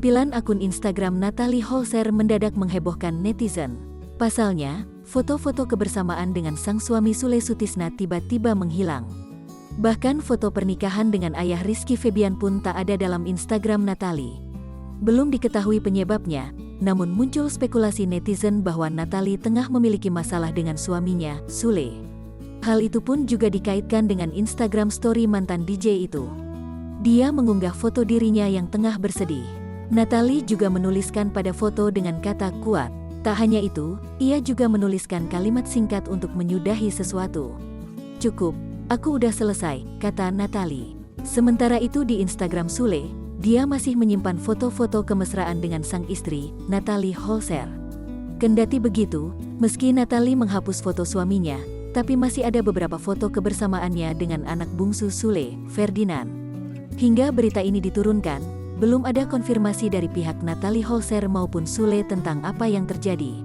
Tampilan akun Instagram Natalie Holzer mendadak menghebohkan netizen. Pasalnya, foto-foto kebersamaan dengan sang suami Sule Sutisna tiba-tiba menghilang. Bahkan foto pernikahan dengan ayah Rizky Febian pun tak ada dalam Instagram Natalie. Belum diketahui penyebabnya, namun muncul spekulasi netizen bahwa Natalie tengah memiliki masalah dengan suaminya, Sule. Hal itu pun juga dikaitkan dengan Instagram story mantan DJ itu. Dia mengunggah foto dirinya yang tengah bersedih. Natalie juga menuliskan pada foto dengan kata kuat. Tak hanya itu, ia juga menuliskan kalimat singkat untuk menyudahi sesuatu. "Cukup, aku udah selesai," kata Natalie. Sementara itu di Instagram Sule, dia masih menyimpan foto-foto kemesraan dengan sang istri, Natalie Holzer. Kendati begitu, meski Natalie menghapus foto suaminya, tapi masih ada beberapa foto kebersamaannya dengan anak bungsu Sule, Ferdinand. Hingga berita ini diturunkan, belum ada konfirmasi dari pihak Natalie Holzer maupun Sule tentang apa yang terjadi.